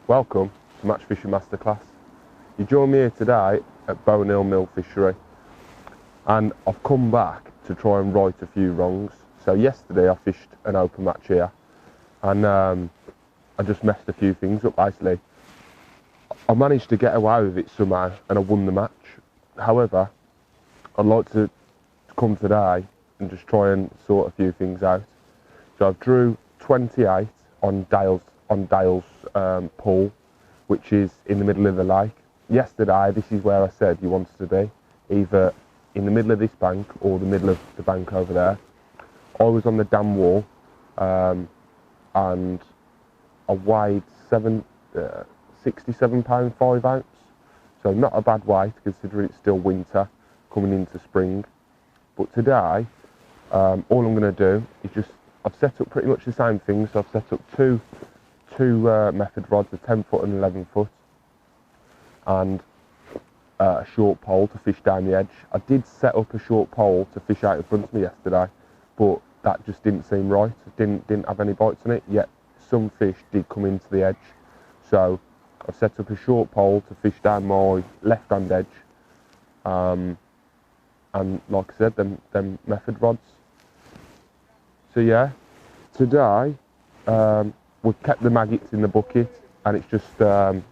Welcome to Match Fishing Masterclass. You join me here today at Bonehill Mill Fishery, and I've come back to try and right a few wrongs. So yesterday I fished an open match here, and I just messed a few things up basically. I managed to get away with it somehow and I won the match. However, I'd like to come today and just try and sort a few things out. So I've drew 28 on Dale's pool, which is in the middle of the lake. Yesterday, this is where I said you wanted to be, either in the middle of this bank or the middle of the bank over there. I was on the dam wall, and I weighed 67 pound 5 ounce, so not a bad weight considering it's still winter coming into spring. But today, all I'm going to do is I've set up pretty much the same thing. So I've set up two method rods, a 10 foot and 11 foot, and a short pole to fish down the edge. I did set up a short pole to fish out in front of me yesterday, but that just didn't seem right. It didn't have any bites on it, yet some fish did come into the edge. So I've set up a short pole to fish down my left hand edge, and like I said, them method rods. So yeah, today we've kept the maggots in the bucket, and it's just going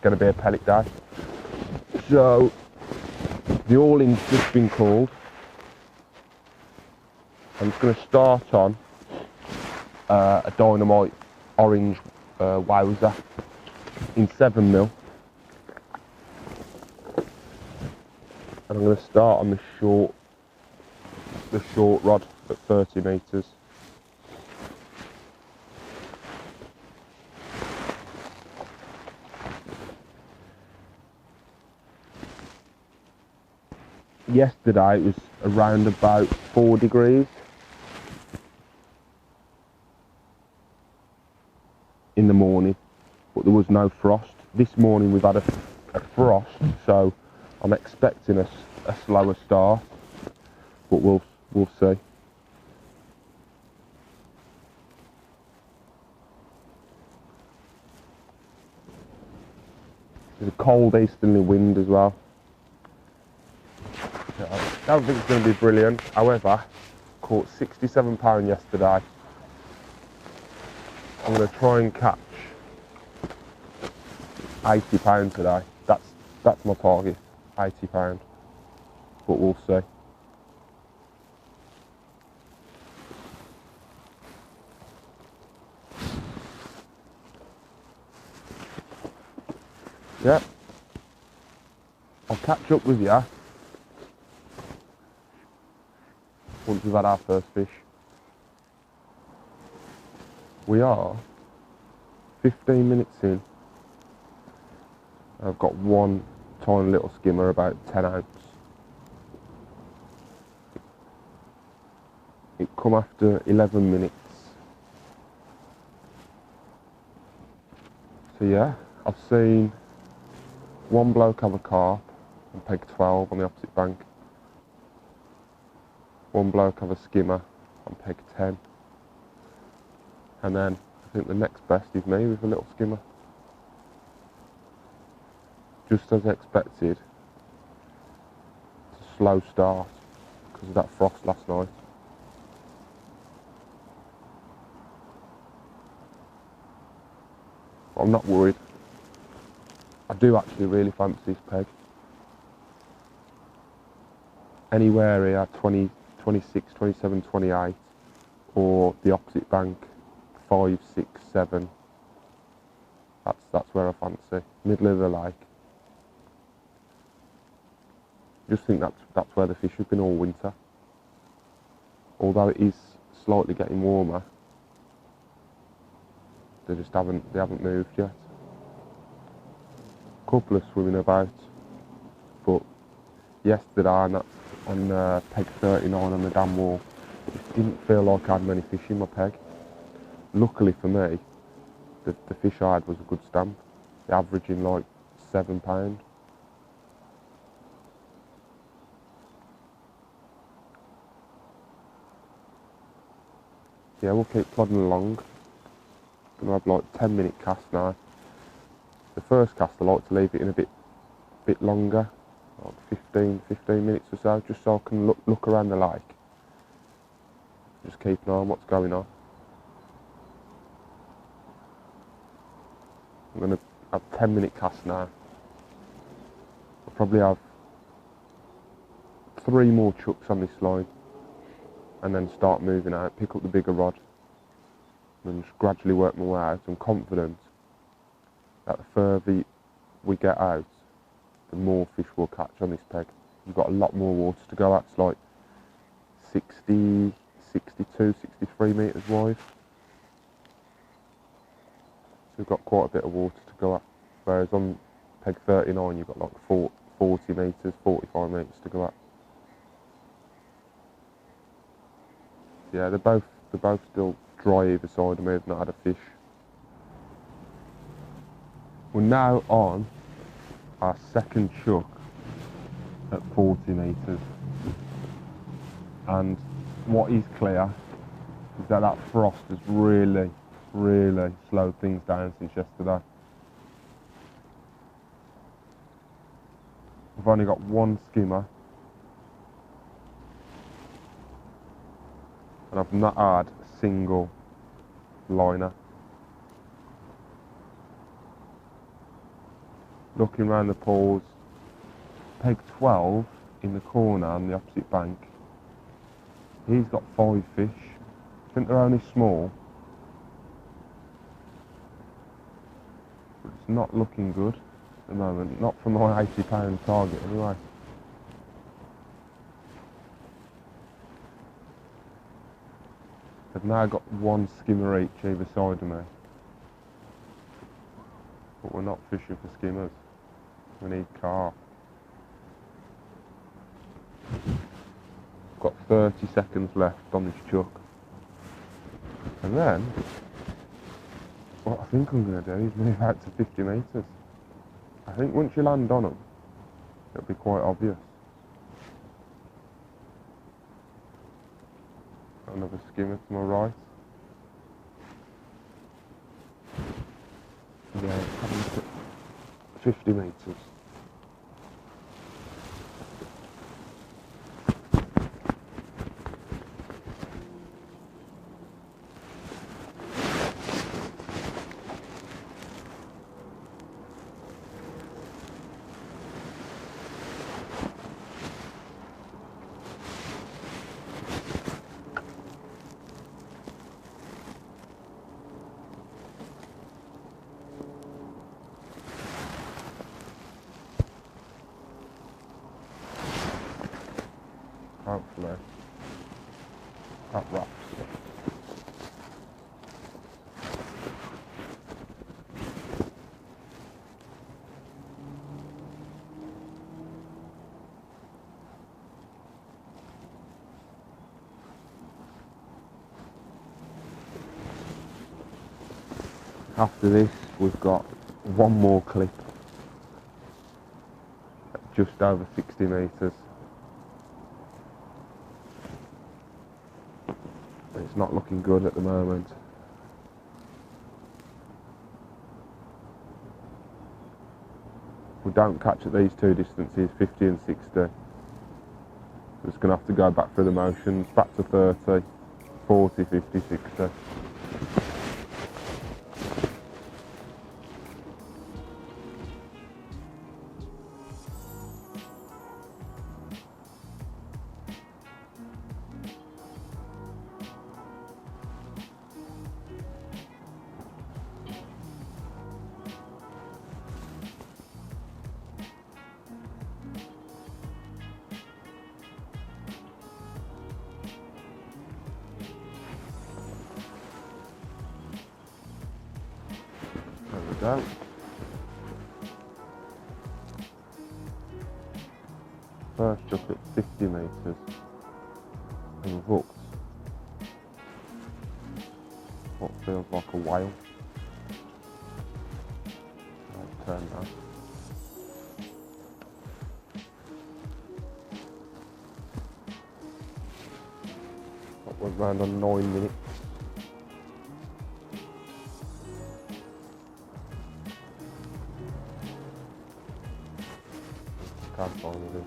to be a pellet day. So the all-in's just been called. I'm just going to start on a dynamite orange wowser in 7 mil, and I'm going to start on the short rod at 30 metres. Yesterday it was around about 4 degrees in the morning, but there was no frost. This morning we've had a frost, so I'm expecting a slower start, but we'll see. There's a cold easterly wind as well. I don't think it's going to be brilliant. However, caught 67 pound yesterday. I'm going to try and catch 80 pound today. That's my target, 80 pound. But we'll see. Yeah, I'll catch up with you once we've had our first fish. We are 15 minutes in. I've got one tiny little skimmer, about 10 ounce. It come after 11 minutes. So yeah, I've seen one bloke have a carp on peg 12 on the opposite bank. One bloke have a skimmer on peg 10. And then I think the next best is me with a little skimmer. Just as expected, it's a slow start because of that frost last night. But I'm not worried. I do actually really fancy this peg. Anywhere here, 20, 26, 27, 28, or the opposite bank, 5, 6, 7. That's where I fancy. Middle of the lake. Just think that's where the fish have been all winter. Although it is slightly getting warmer, they haven't moved yet. Couple of swimming about, but yesterday on peg 39 on the dam wall, it didn't feel like I had many fish in my peg. Luckily for me, the fish I had was a good stamp, averaging like 7 pound. Yeah, we'll keep plodding along. Gonna have like 10-minute cast now. The first cast I like to leave it in a bit longer, like 15 minutes or so, just so I can look around the lake. Just keep an eye on what's going on. I'm gonna have 10-minute cast now. I'll probably have 3 more chucks on this line, and then start moving out, pick up the bigger rod, and just gradually work my way out. I'm confident that the further we get out, the more fish we'll catch on this peg. We've got a lot more water to go at. It's like 60, 62, 63 metres wide. So we've got quite a bit of water to go at. Whereas on peg 39 you've got like 40 metres, 45 metres to go at. Yeah, they're both still dry either side of me. I've not had a fish. We're now on our second chuck at 40 metres, and what is clear is that frost has really slowed things down since yesterday. We've only got 1 skimmer, and I've not had a single liner. Looking around the pools, peg 12 in the corner on the opposite bank, he's got 5 fish. I think they're only small, but it's not looking good at the moment, not for my £80 target anyway. They've now got 1 skimmer each either side of me, but we're not fishing for skimmers, we need carp. Got 30 seconds left on this chuck, and then what I think I'm going to do is move out to 50 metres. I think once you land on them, it'll be quite obvious. Another skimmer to my right. Yeah, coming to 50 metres. Hopefully that wraps it. After this we've got 1 more clip at just over 60 metres. It's not looking good at the moment. If we don't catch at these 2 distances, 50 and 60, we're just going to have to go back through the motions, back to 30, 40, 50, 60. There we go. First chuck at 50 metres, and we've hooked what feels like a whale. I'll turn that. That went round on 9 minutes. Can't find it.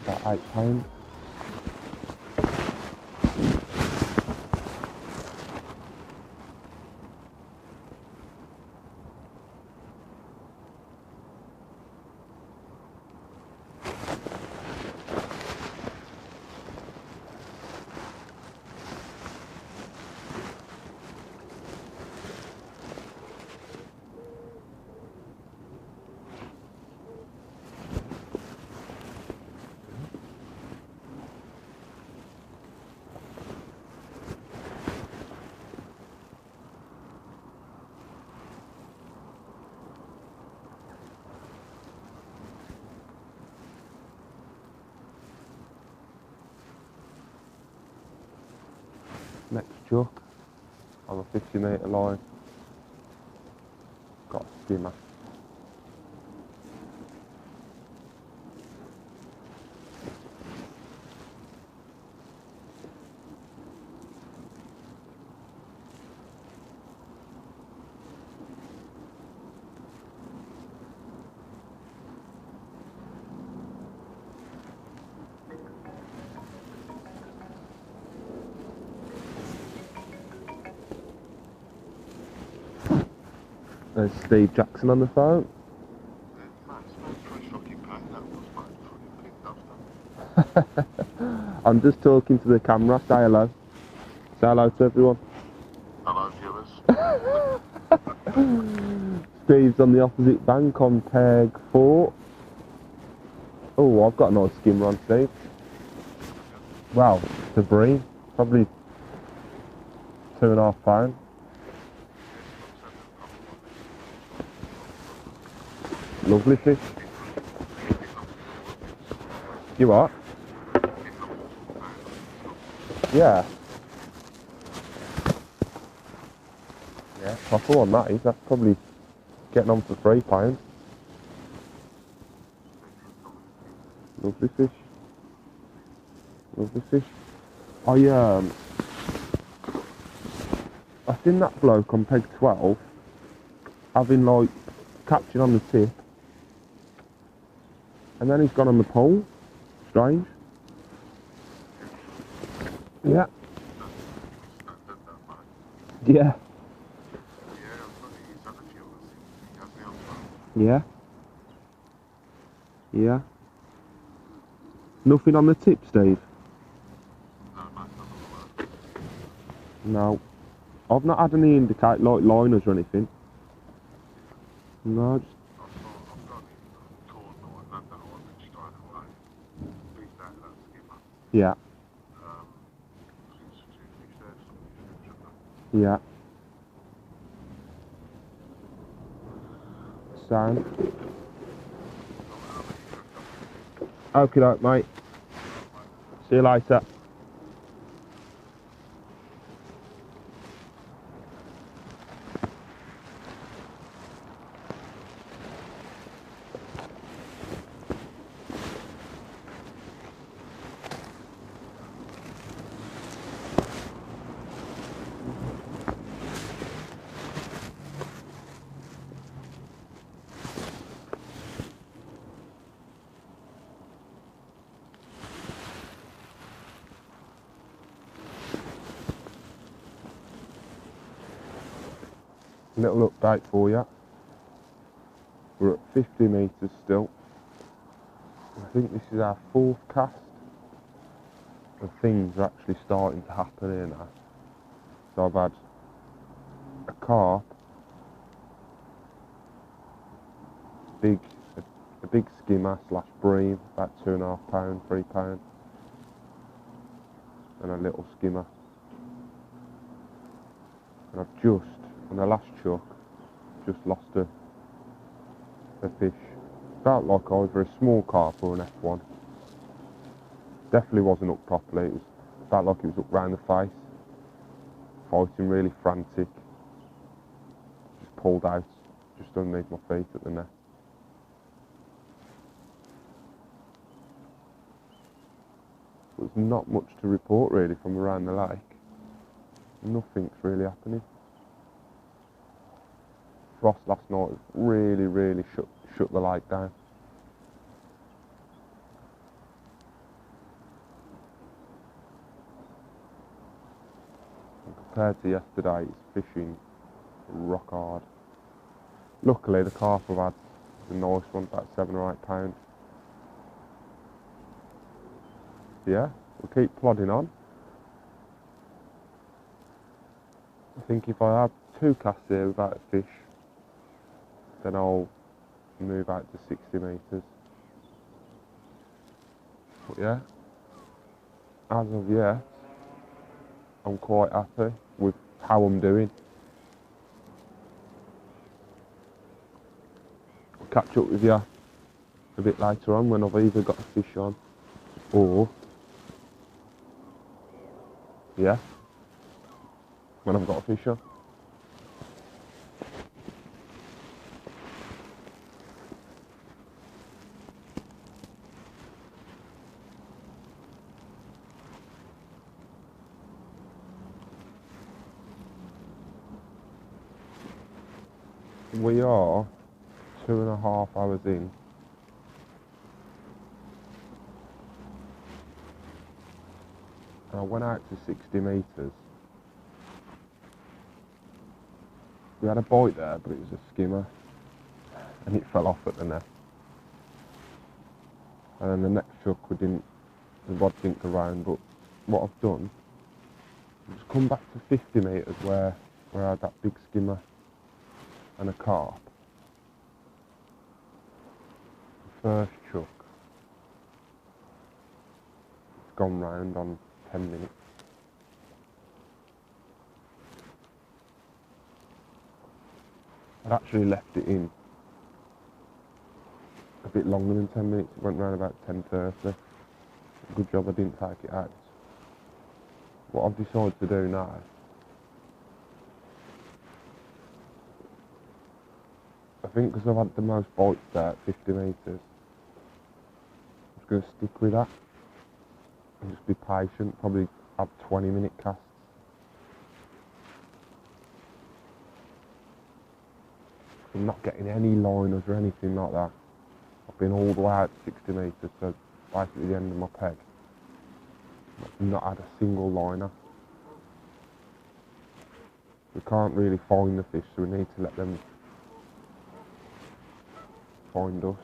About £8. Next chuck on a 50 metre line. Got a skimmer. There's Steve Jackson on the phone. I'm just talking to the camera. Say hello. Say hello to everyone. Hello, viewers. Steve's on the opposite bank on peg 4. Oh, I've got a nice skimmer on, Steve. Wow, debris. Probably £2.5. Lovely fish. You what? Yeah. Yeah, proper one that is. That's probably getting on for £3. Lovely fish. Lovely fish. I seen that bloke on peg 12 having like catching on the tip, and then he's gone on the pole. Strange. Yeah. Yeah. Yeah. Yeah. Nothing on the tip, Steve? No. I've not had any indicate like liners or anything. No, just... Yeah. Yeah. Sound. Okay, doke, mate. See you later. Little update for you. We're at 50 metres still. I think this is our 4th cast. And things are actually starting to happen here now. So I've had carp, a big skimmer slash bream, about £2.5, £3, and a little skimmer. And I've just, on the last chuck, just lost a fish. Felt like either a small carp or an F1. Definitely wasn't up properly. It felt like it was up round the face, fighting really frantic. Just pulled out, just underneath my feet at the net. There's not much to report really from around the lake. Nothing's really happening. Frost last night really shut the lake down. And compared to yesterday, it's fishing rock hard. Luckily the carp I've had is a nice one, about £7 or £8. Yeah, we'll keep plodding on. I think if I have 2 casts here without a fish, then I'll move out to 60 metres. But yeah, as of yet, I'm quite happy with how I'm doing. I'll catch up with you a bit later on when I've either got a fish on or, yeah, when I've got a fish on. We are 2.5 hours in. And I went out to 60 metres. We had a bite there, but it was a skimmer. And it fell off at the net. And then the next chuck the rod didn't go round, but what I've done is come back to 50 metres where I had that big skimmer and a carp. The first chuck, it's gone round on 10 minutes. I'd actually left it in a bit longer than 10 minutes. It went round about 10:30. Good job I didn't take it out. What I've decided to do now, I think because I've had the most bites there at 50 metres, I'm just going to stick with that and just be patient, probably have 20-minute casts. I'm not getting any liners or anything like that. I've been all the way out 60 metres, so basically the end of my peg. I've not had a single liner. We can't really find the fish, so we need to let them find us.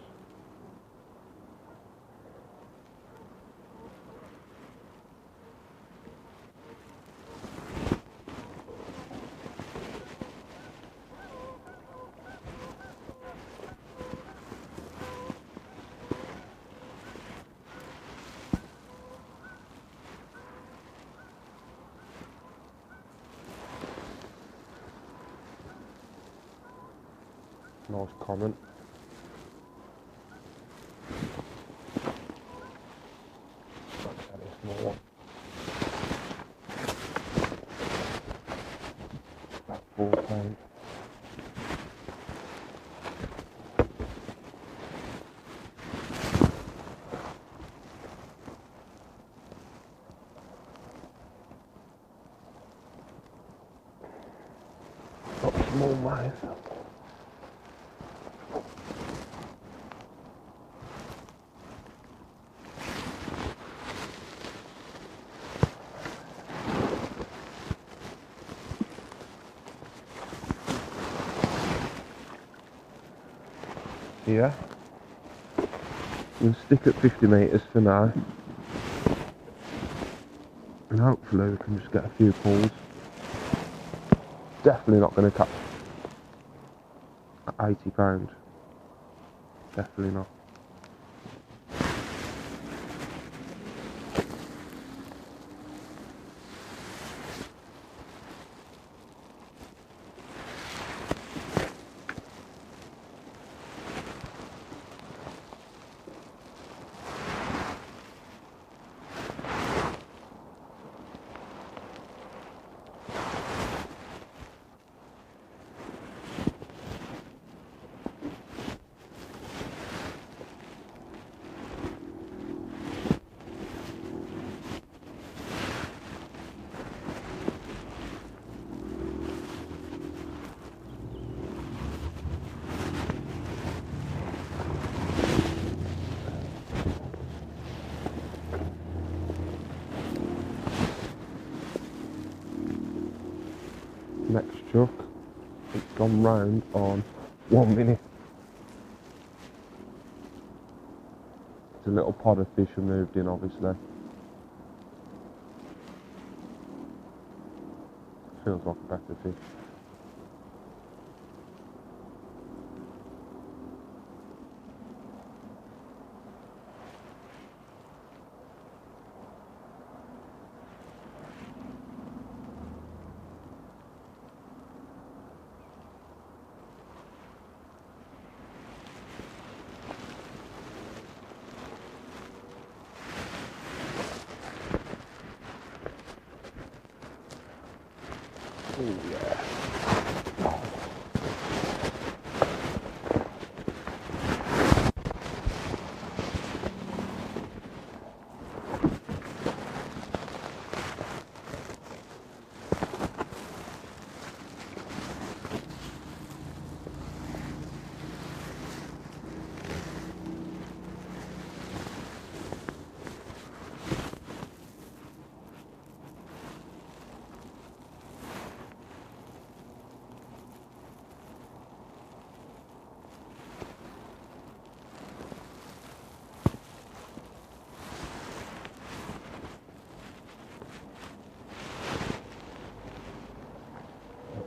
Nice comment. More. About £4. Got a small mouth. Yeah, we'll stick at 50 metres for now, and hopefully we can just get a few pulls. Definitely not going to catch at £80. Definitely not. Next chuck, it's gone round on 1 minute. It's a little pod of fish I moved in, obviously. Feels like a better fish. Oh yeah.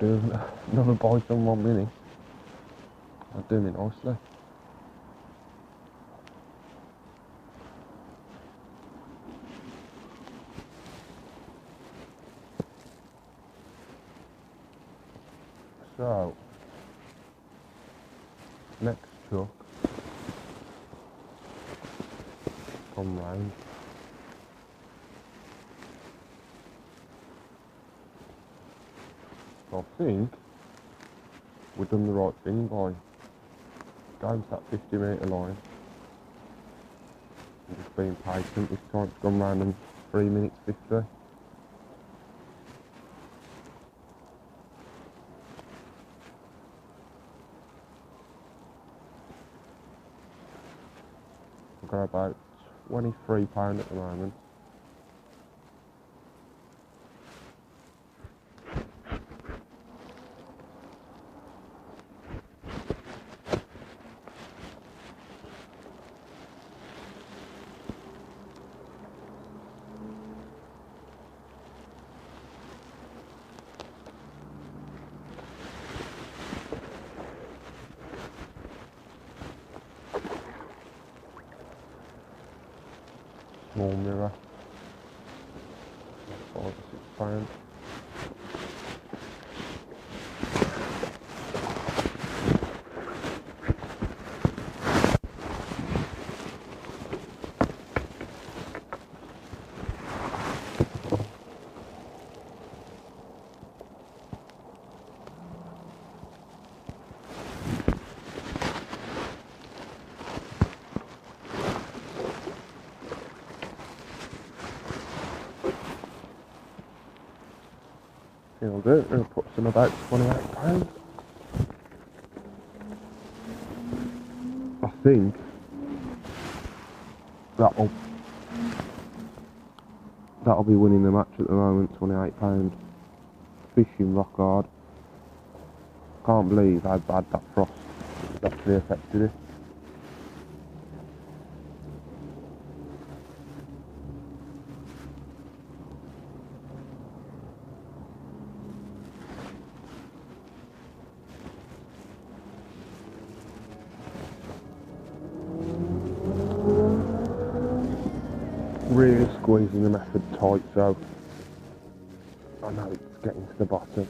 Doing another bite on 1 minute. I'm doing it nicely. So, next chuck, come round. So I think we've done the right thing by going to that 50-metre line and just being patient. This time it's gone round in 3 minutes 50. I've got about £23 at the moment. Small mirror, £5 or £6. I'll do it. I'll put some about £28. I think that'll be winning the match at the moment. £28. Fishing rock hard. Can't believe how bad that frost has actually affected it. really squeezing the method tight, so I know it's getting to the bottom.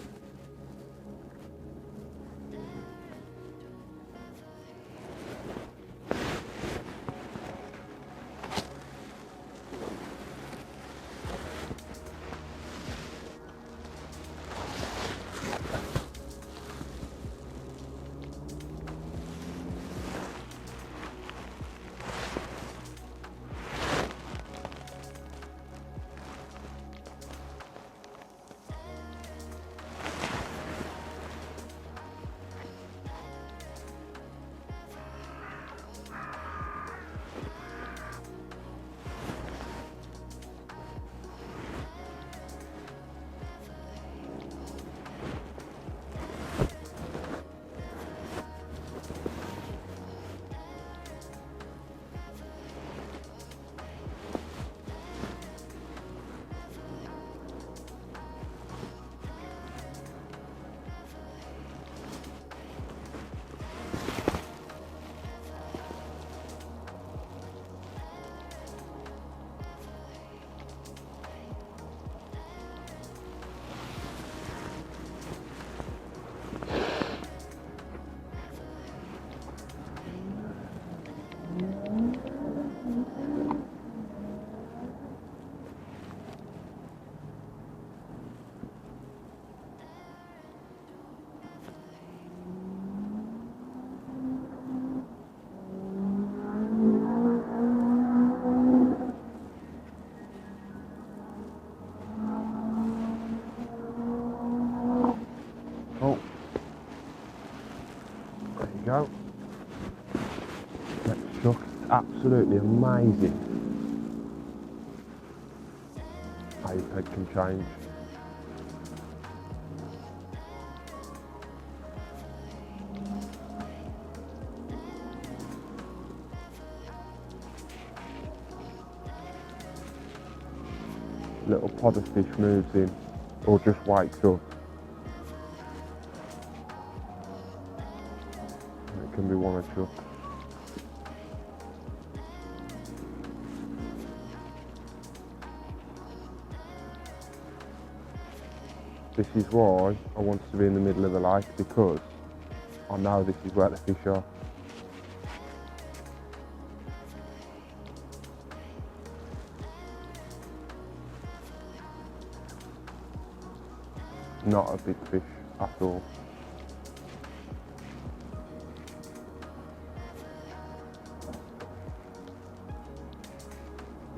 Oh, there you go. Next chuck, absolutely amazing how your head can change. Little pod of fish moves in, or just wakes up. And it can be one a chuck. This is why I wanted to be in the middle of the lake, because I know this is where the fish are. Not a big fish at all.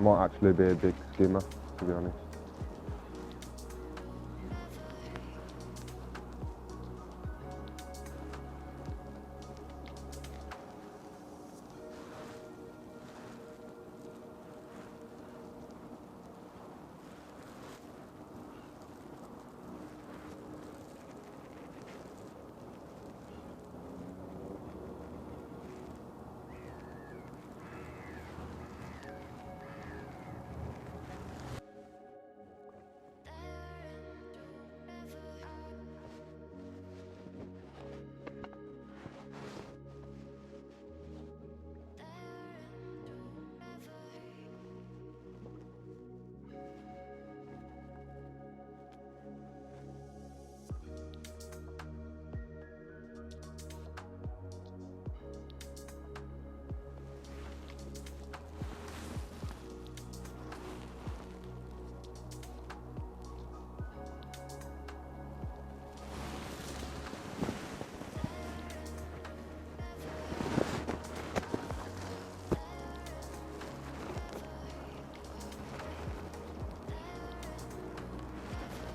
Might actually be a big skimmer, to be honest.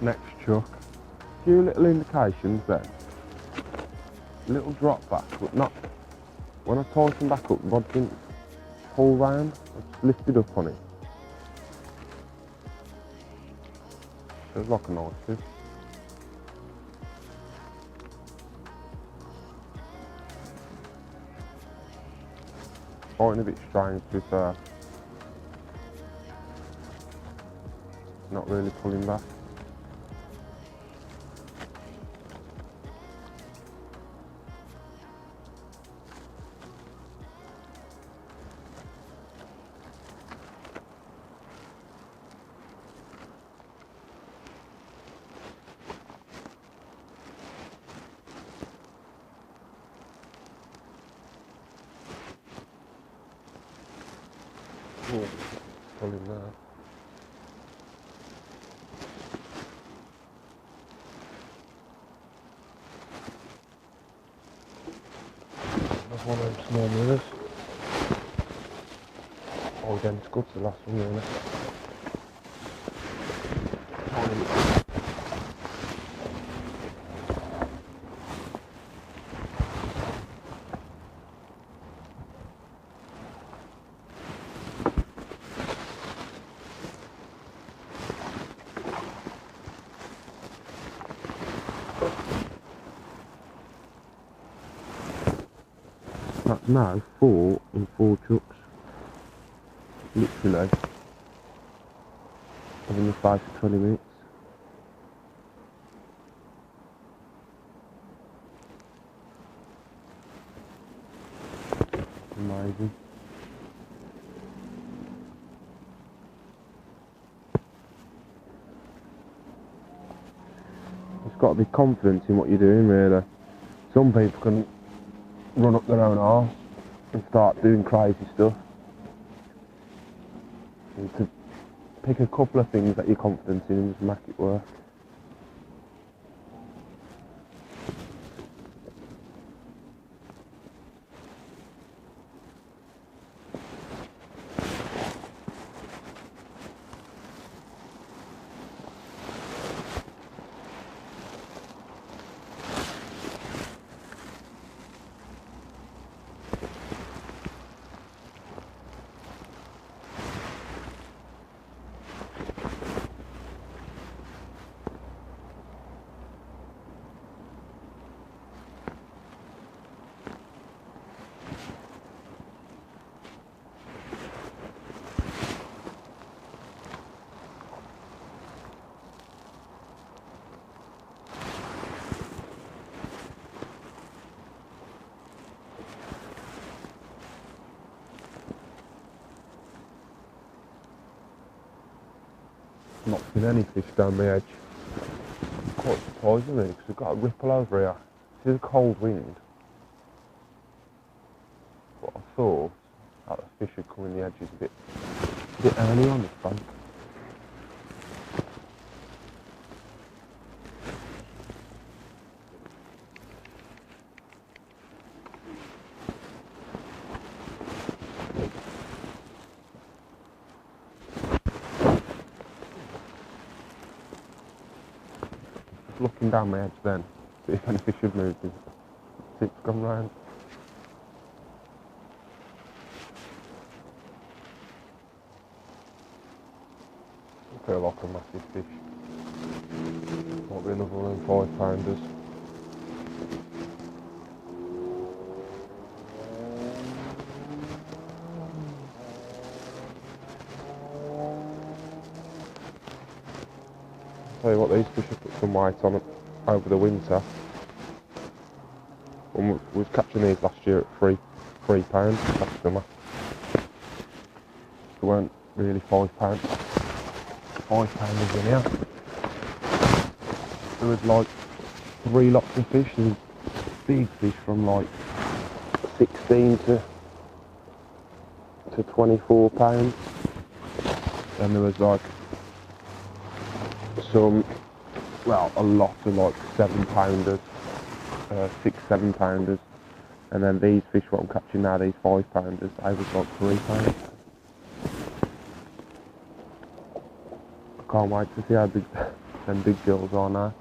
Next chuck, a few little indications there. Little drop back, but not. When I tighten back up, the rod didn't pull round. I just lifted up on it. Feels like a nice fish. Fighting a bit strange to be fair. Not really pulling back. Oh, full in there. That's one of them small mirrors. Oh, again, it's good to the last one, really. That's now 4 in 4 trucks. Literally. Within the 5 to 20 minutes. Amazing. You've got to be confident in what you're doing, really. Some people can run up their own arse and start doing crazy stuff. You need to pick a couple of things that you're confident in and just make it work. Not seen any fish down the edge. Quite surprising really, because we've got a ripple over here. This is a cold wind. But I thought that the fish would come in the edges a bit early on this bank. Looking down my edge then, see if any fish have moved. It's gone round. I feel like a massive fish. Might be another one of them 5-pounders. Tell you what, these fish have put some weight on it over the winter. We was catching these last year at £3 last summer. They weren't really £5. £5 in here. There was like 3 lots of fish. There was big fish from like 16 to £24. Then there was like some, well, a lot of like 7-pounders, 6-7-pounders, and then these fish what I'm catching now, these 5-pounders, they was like £3. I can't wait to see how big them big gills are now.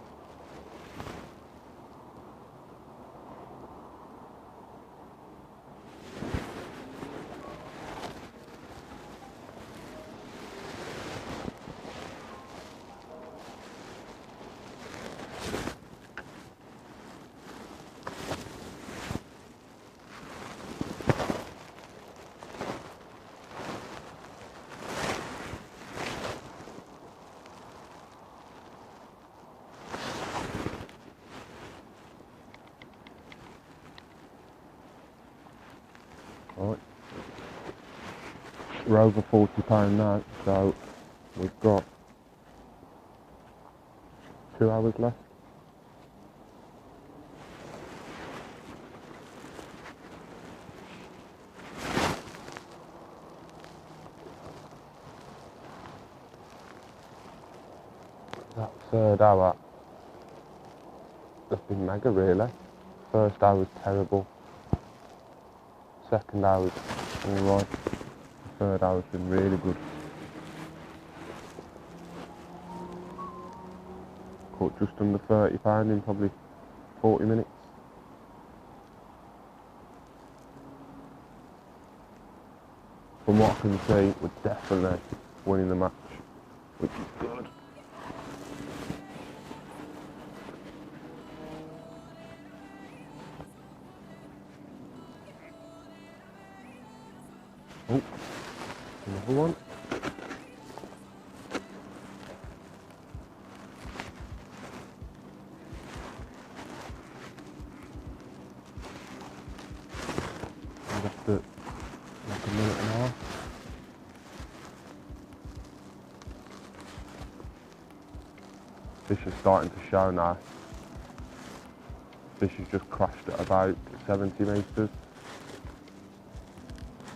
Right, we're over £40 now, so we've got 2 hours left. That third hour has been mega really. First hour was terrible. Second hour was alright. The third hour has been really good. Caught just under £30 in probably 40 minutes. From what I can see, we're definitely winning the match, which is good. Oh, another one. I'll have to like a minute and a half. Fish is starting to show now. Fish has just crashed at about 70 metres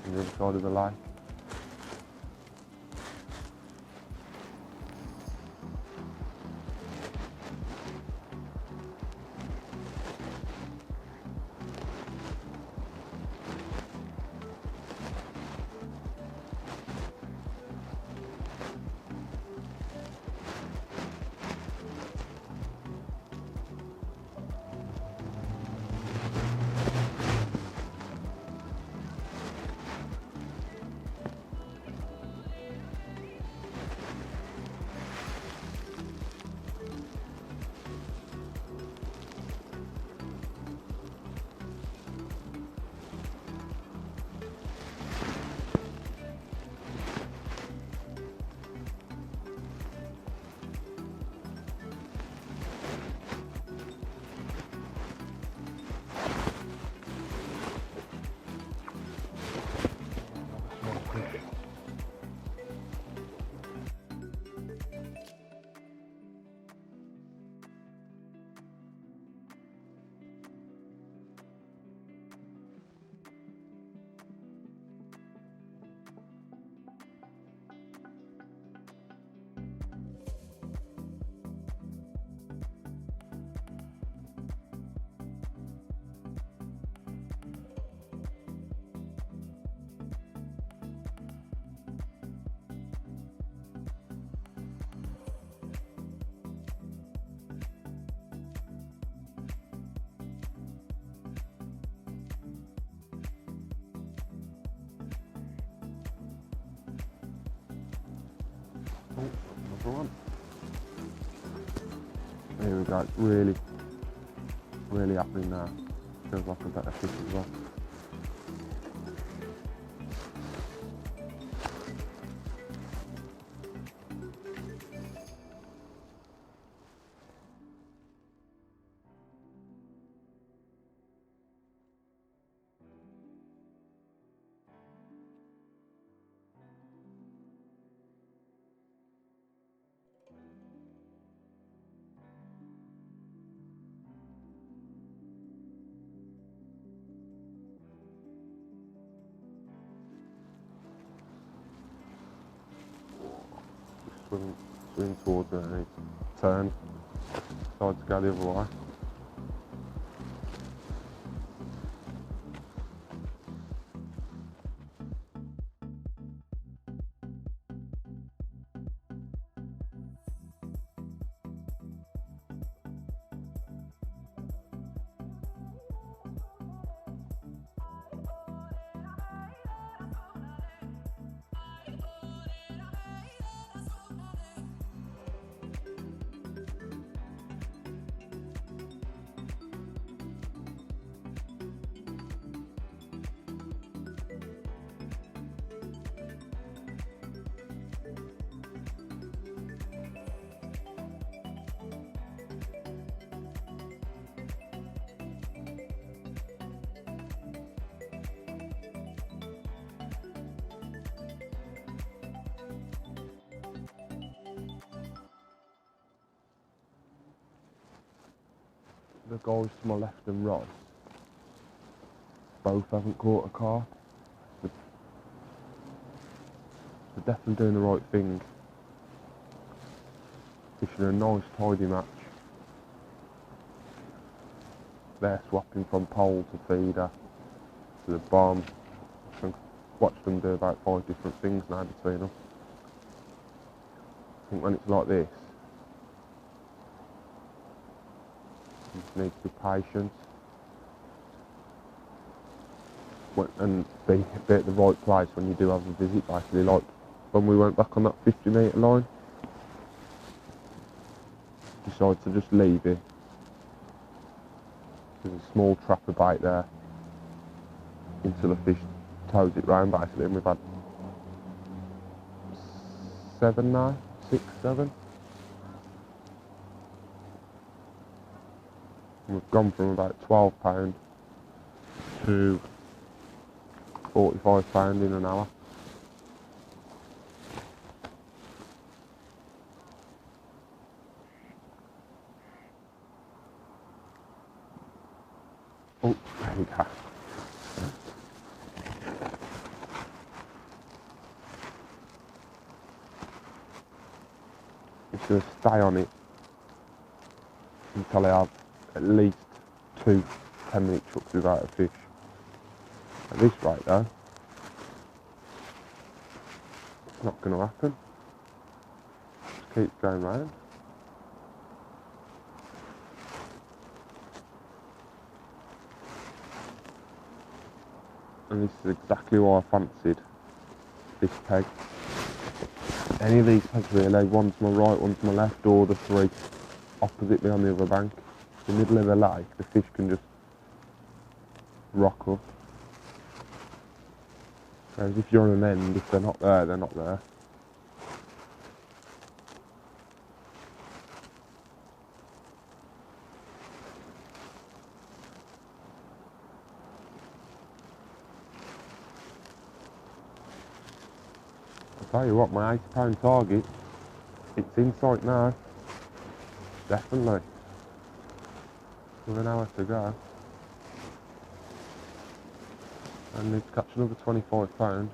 on the other side of the lake. Oh, another one. Here we go, it's really happening now. Feels like a better fish as well. Swing towards it and turn, decide to go the other way. The guys to my left and right both haven't caught a carp. They're definitely doing the right thing. fishing a nice tidy match. They're swapping from pole to feeder to the bomb. I can watch them do about 5 different things now between them. I think when it's like this, you just need to be patient and be at the right place when you do have a visit, basically, like when we went back on that 50 metre line. Decided to just leave it. There's a small trapper bait there until the fish toes it round, basically, and we've had 7 now, 6, 7. And we've gone from about £12 to £45 in an hour. Oh, there we go. I'm just going to stay on it until I have at least 2 10-minute chucks without a fish. At this rate though, it's not going to happen. Just keeps going round. And this is exactly why I fancied this peg. Any of these pegs really, one to my right, one to my left, or the 3 opposite me on the other bank. In the middle of the lake, the fish can just rock up. Whereas if you're on an end, if they're not there, they're not there. I'll tell you what, my £80 target, it's in sight now. Definitely. With an hour to go. I need to catch another £25.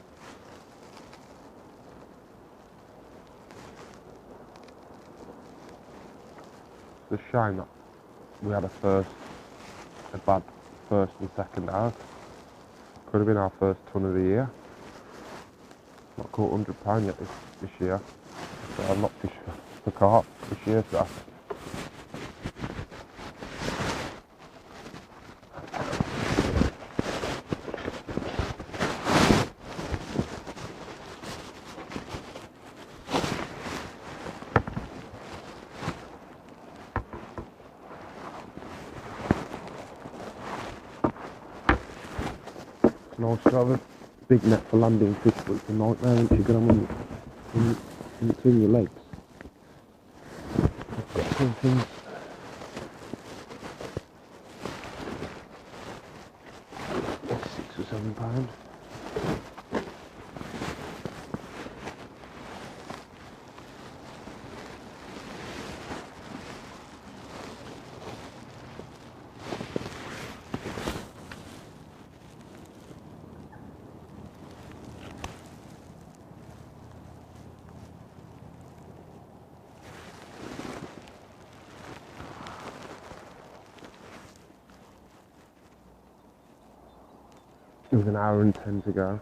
It's a shame that we had a bad first and second out. Could have been our first ton of the year. Not caught £100 yet this year. So I've not fished for carp this year, so. Nice to have a big net for landing fish, but it's a nightmare once you get them in between your legs. I've got some things. £6 or £7. It was an hour and 10 to go.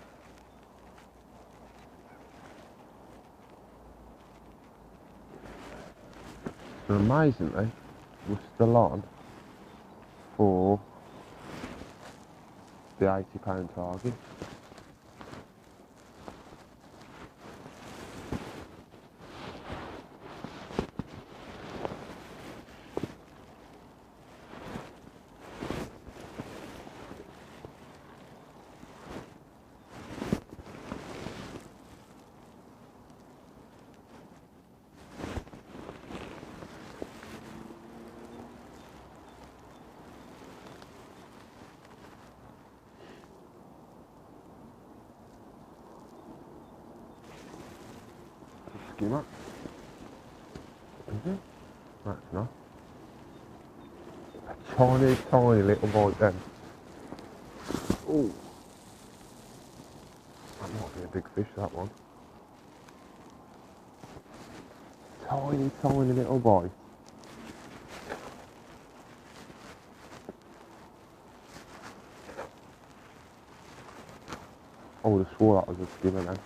So amazingly, we're still on for the £80 target. Skimmer. Is it? That's not. A tiny, tiny little bite then. Oh, that might be a big fish, that one. tiny, tiny little boy. I would have swore that was a skimmer then.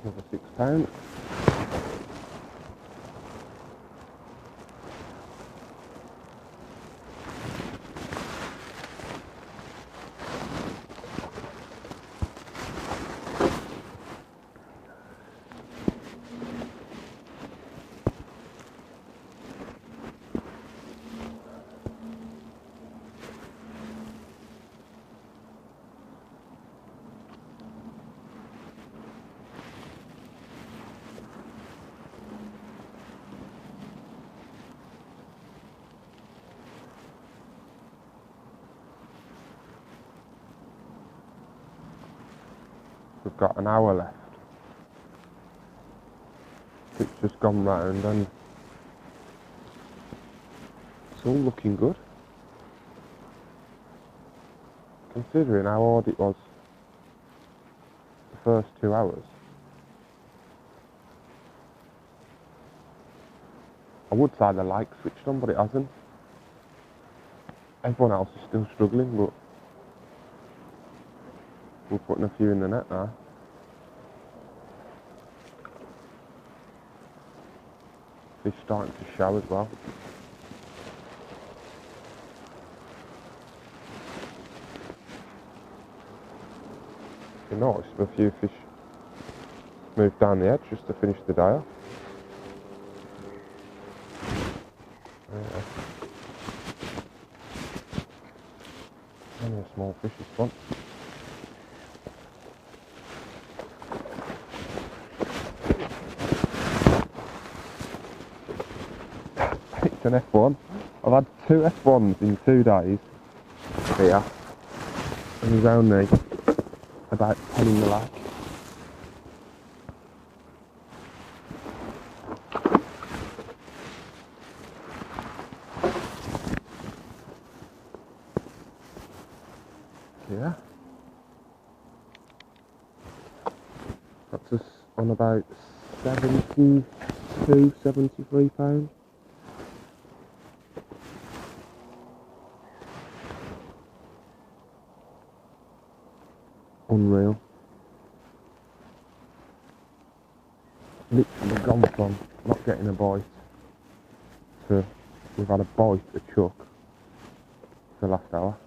Another £6. We've got an hour left. It's just gone round and it's all looking good. Considering how hard it was the first 2 hours. I would say the light switched on, but it hasn't. Everyone else is still struggling, but we're putting a few in the net now. Fish starting to show as well. It'd be nice if a few fish move down the edge just to finish the day off. Yeah. Only a small fish is fun. It's an F1. I've had 2 F1s in 2 days here, and there's only about 10 in the lake. Yeah, that's us on about 72, 73 pounds. Unreal. Literally gone from not getting a bite to we've had a bite, a chuck, for the last hour.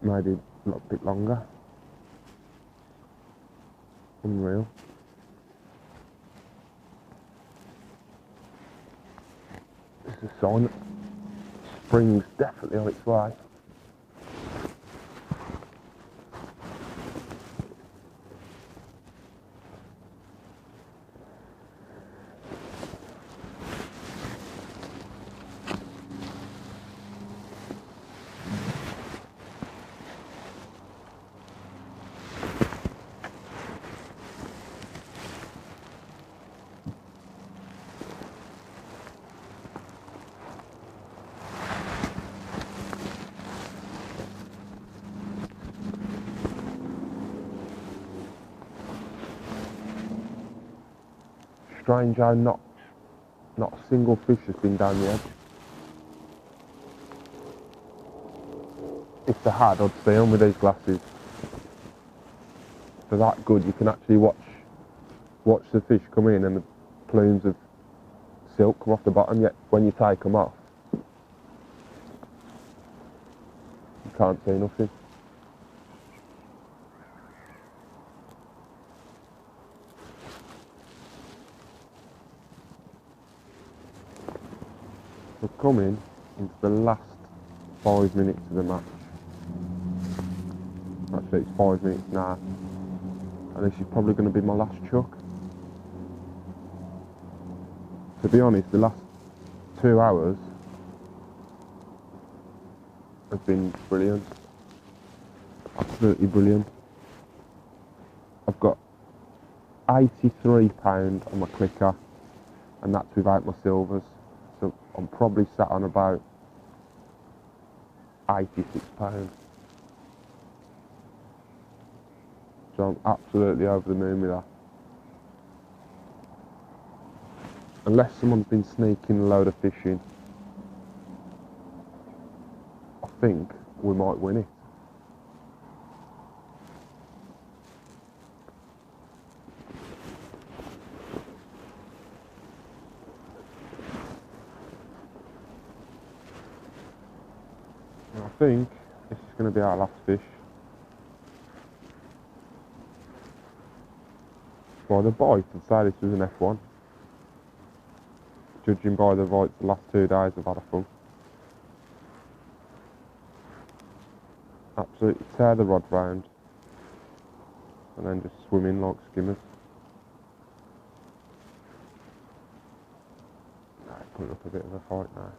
Maybe a little bit longer. Unreal. This is a sign that spring's definitely on its way. strange how not a single fish has been down the edge. If they had, I'd see them with these glasses. They're that good, you can actually watch the fish come in and the plumes of silk come off the bottom, yet when you take them off, you can't see nothing. We're coming into the last 5 minutes of the match. Actually, it's 5 minutes now. And this is probably going to be my last chuck. To be honest, the last 2 hours have been brilliant. Absolutely brilliant. I've got £83 on my clicker, and that's without my silvers. So I'm probably sat on about £86. So I'm absolutely over the moon with that. Unless someone's been sneaking a load of fish in, I think we might win it. And I think this is going to be our last fish. By the bite, I'd say this was an F1. Judging by the bites the last 2 days I've had a fun. Absolutely tear the rod round and then just swim in like skimmers. Putting up a bit of a fight now.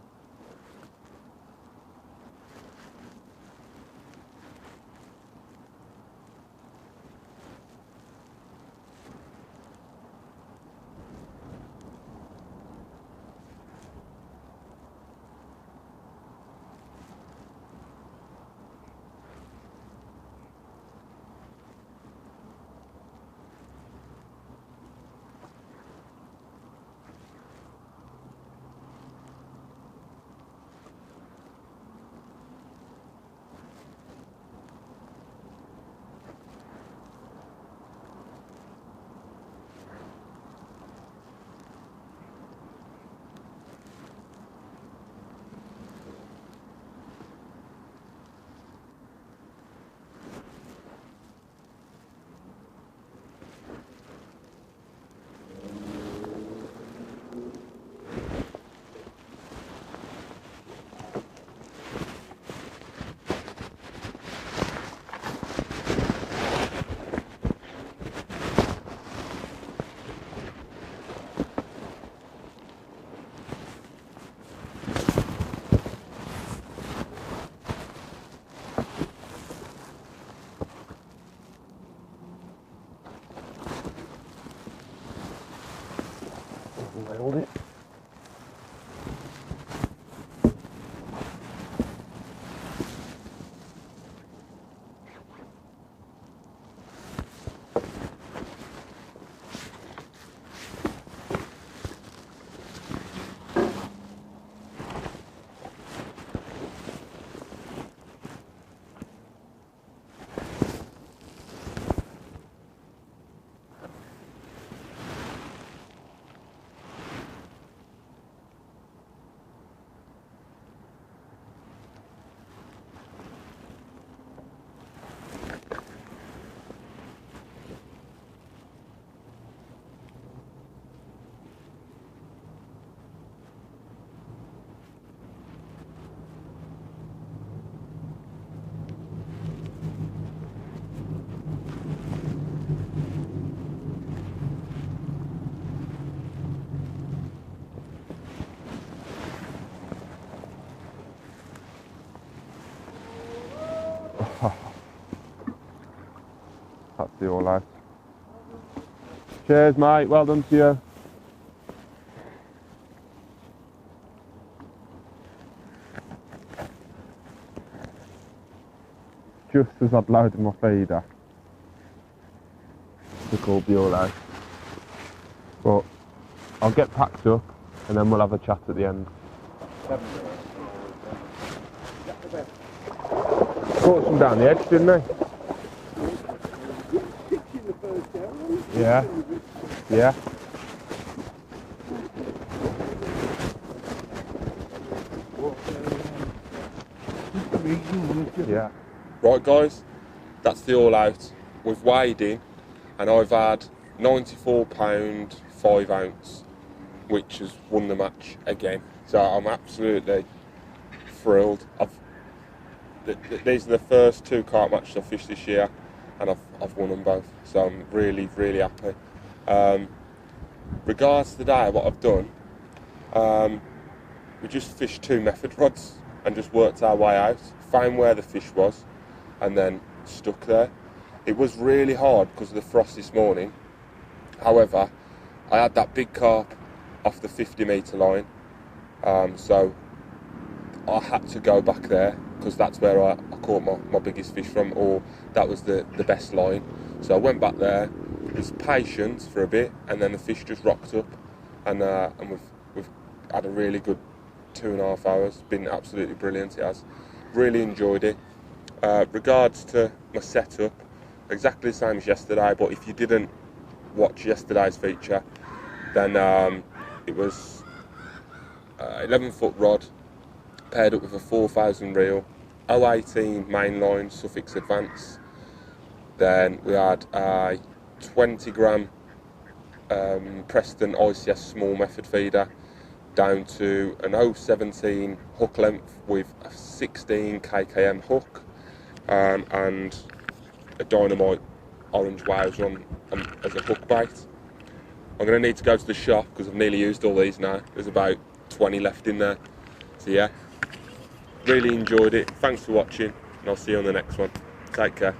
Nailed it. That's the all out. Cheers, mate. Well done to you. Just as I'd loaded my feeder, took all the all out. But I'll get packed up and then we'll have a chat at the end. Caught some down the edge, didn't they? Yeah. Yeah. Yeah. Right guys, that's the all out. We've weighed in and I've had 94 £, 5 ounce, which has won the match again. So I'm absolutely thrilled. These are the first 2 carp matches I've fished this year and I've won them both. So I'm really, really happy. Regards to today, what I've done, we just fished 2 method rods and just worked our way out, found where the fish was and then stuck there. It was really hard because of the frost this morning. However, I had that big carp off the 50-metre line, so I had to go back there because that's where I caught my biggest fish from, or that was the best line. So I went back there, was patient for a bit, and then the fish just rocked up, and we've had a really good 2.5 hours. Been absolutely brilliant. It has. Really enjoyed it. Regards to my setup, exactly the same as yesterday, but if you didn't watch yesterday's feature, then it was 11-foot rod paired up with a 4,000 reel, 018 mainline Suffolk Advance. Then we had a 20-gram Preston ICS small method feeder down to an 017 hook length with a 16 km hook, and a Dynamite orange waves on as a hook bait. I'm going to need to go to the shop because I've nearly used all these now. There's about 20 left in there. So yeah, really enjoyed it. Thanks for watching and I'll see you on the next one. Take care.